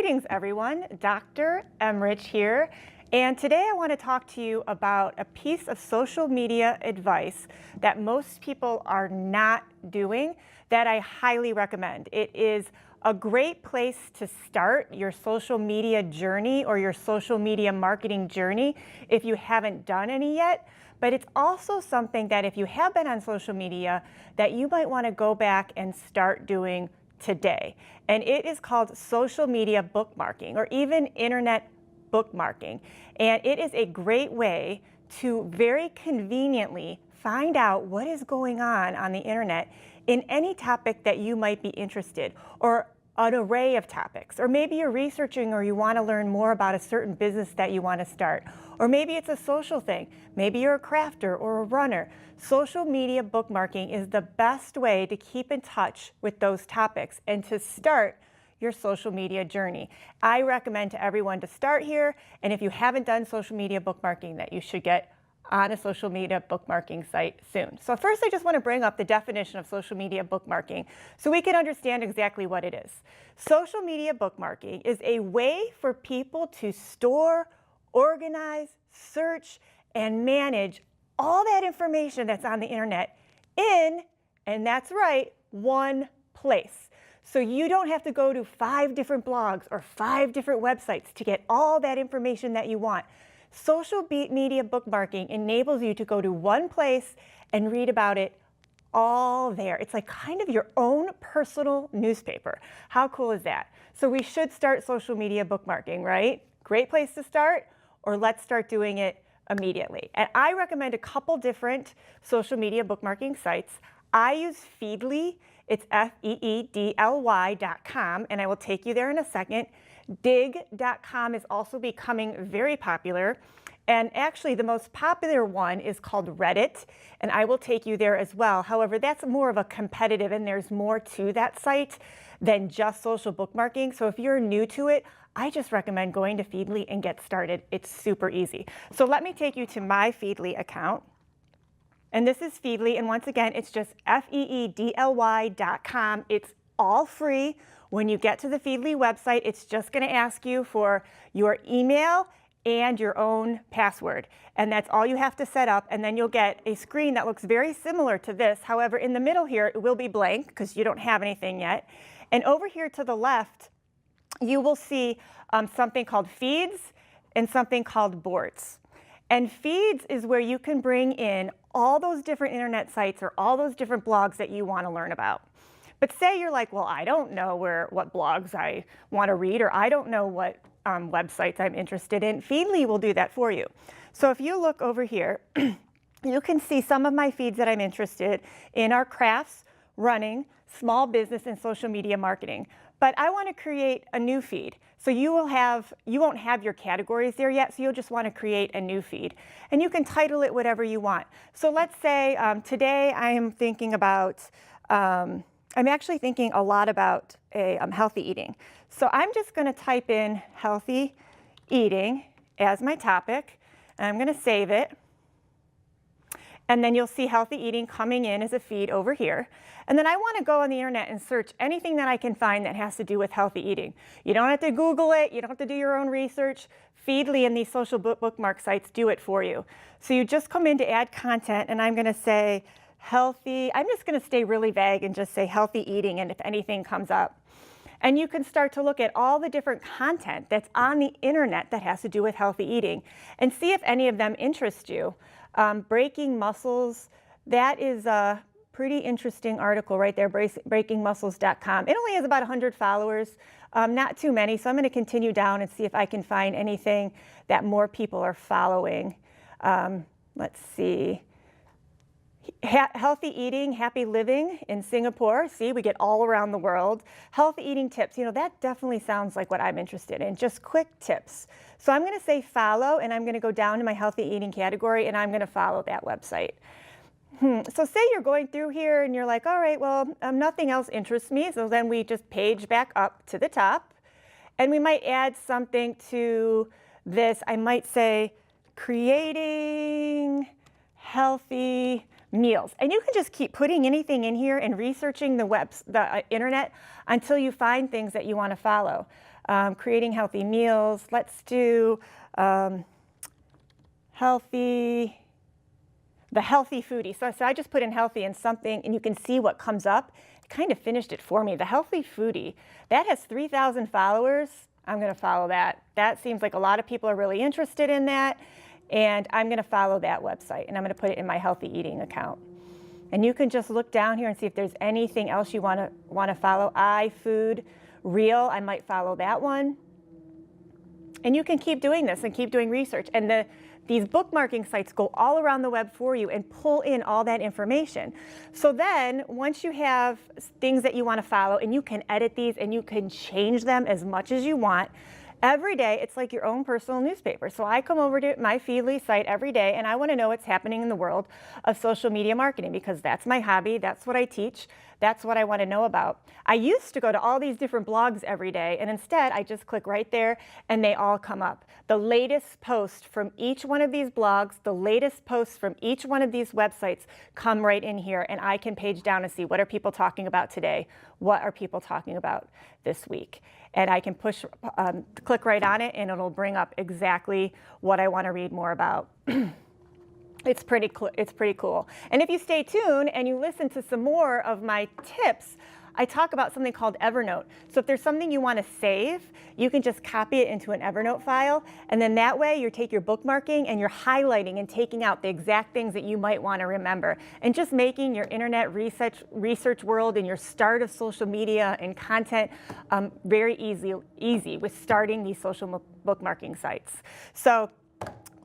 Greetings, everyone. Dr. Emrich here. And today I want to talk to you about a piece of social media advice that most people are not doing that I highly recommend. It is a great place to start your social media journey or your social media marketing journey if you haven't done any yet. But it's also something that if you have been on social media that you might want to go back and start doing today. And it is called social media bookmarking or even internet bookmarking. And it is a great way to very conveniently find out what is going on the internet in any topic that you might be interested, or an array of topics. Or maybe you're researching or you want to learn more about a certain business that you want to start. Or maybe it's a social thing. Maybe you're a crafter or a runner. Social media bookmarking is the best way to keep in touch with those topics and to start your social media journey. I recommend to everyone to start here, and if you haven't done social media bookmarking, that you should get on a social media bookmarking site soon. So first, I just want to bring up the definition of social media bookmarking so we can understand exactly what it is. Social media bookmarking is a way for people to store, organize, search, and manage all that information that's on the internet in, and that's right, one place. So you don't have to go to 5 different blogs or 5 different websites to get all that information that you want. Social media bookmarking enables you to go to one place and read about it all there. It's like kind of your own personal newspaper. How cool is that? So we should start social media bookmarking, right? Great place to start, or let's start doing it immediately. And I recommend a couple different social media bookmarking sites. I use Feedly. It's feedly.com, and I will take you there in a second. Dig.com is also becoming very popular. And actually, the most popular one is called Reddit, and I will take you there as well. However, that's more of a competitive, and there's more to that site than just social bookmarking. So if you're new to it, I just recommend going to Feedly and get started. It's super easy. So let me take you to my Feedly account. And this is Feedly, and once again, it's just feedly.com. It's all free. When you get to the Feedly website, it's just going to ask you for your email and your own password. And that's all you have to set up, and then you'll get a screen that looks very similar to this. However, in the middle here, it will be blank because you don't have anything yet. And over here to the left, you will see something called feeds and something called boards. And feeds is where you can bring in all those different internet sites or all those different blogs that you want to learn about. But say you're like, well, I don't know what blogs I want to read, or I don't know what websites I'm interested in. Feedly will do that for you. So if you look over here, you can see some of my feeds that I'm interested in are crafts, running, small business, and social media marketing. But I want to create a new feed. So you won't have your categories there yet, so you'll just want to create a new feed. And you can title it whatever you want. So let's say today I am thinking about, I'm actually thinking a lot about healthy eating. So I'm just going to type in healthy eating as my topic, and I'm going to save it. And then you'll see healthy eating coming in as a feed over here. And then I want to go on the internet and search anything that I can find that has to do with healthy eating. You don't have to Google it. You don't have to do your own research. Feedly and these social bookmark sites do it for you. So you just come in to add content, and I'm going to say healthy. I'm just going to stay really vague and just say healthy eating, and if anything comes up. And you can start to look at all the different content that's on the internet that has to do with healthy eating and see if any of them interest you. Breaking Muscles, that is a pretty interesting article right there, breakingmuscles.com. It only has about 100 followers, not too many, so I'm going to continue down and see if I can find anything that more people are following. Let's see. Healthy eating, happy living in Singapore. See, we get all around the world. Healthy eating tips, that definitely sounds like what I'm interested in, just quick tips. So I'm going to say follow, and I'm going to go down to my healthy eating category, and I'm going to follow that website. So say you're going through here and you're like, all right, well, nothing else interests me. So then we just page back up to the top, and we might add something to this. I might say creating healthy meals. And you can just keep putting anything in here and researching the internet until you find things that you want to follow. creating healthy meals. Let's do the healthy foodie. So I just put in healthy and something, and you can see what comes up. It kind of finished it for me. The healthy foodie, that has 3,000 followers. I'm going to follow that. That seems like a lot of people are really interested in that. And I'm going to follow that website, and I'm going to put it in my healthy eating account. And you can just look down here and see if there's anything else you want to follow. iFood Real, I might follow that one. And you can keep doing this and keep doing research. And these bookmarking sites go all around the web for you and pull in all that information. So then once you have things that you want to follow, and you can edit these and you can change them as much as you want, every day it's like your own personal newspaper. So I come over to my Feedly site every day, and I want to know what's happening in the world of social media marketing, because that's my hobby, that's what I teach, that's what I want to know about. I used to go to all these different blogs every day, and instead I just click right there and they all come up. The latest post from each one of these blogs, the latest posts from each one of these websites come right in here, and I can page down and see what are people talking about today, what are people talking about this week. And I can click right on it, and it'll bring up exactly what I want to read more about. It's pretty cool. And if you stay tuned and you listen to some more of my tips, I talk about something called Evernote. So if there's something you want to save, you can just copy it into an Evernote file, and then that way you take your bookmarking and you're highlighting and taking out the exact things that you might want to remember, and just making your internet research world and your start of social media and content very easy with starting these social bookmarking sites. So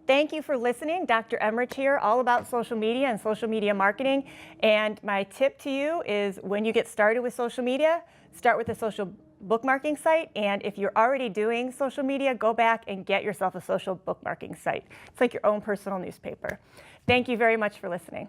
thank you for listening. Dr. Emrich here, all about social media and social media marketing. And my tip to you is, when you get started with social media, start with a social bookmarking site. And if you're already doing social media, go back and get yourself a social bookmarking site. It's like your own personal newspaper. Thank you very much for listening.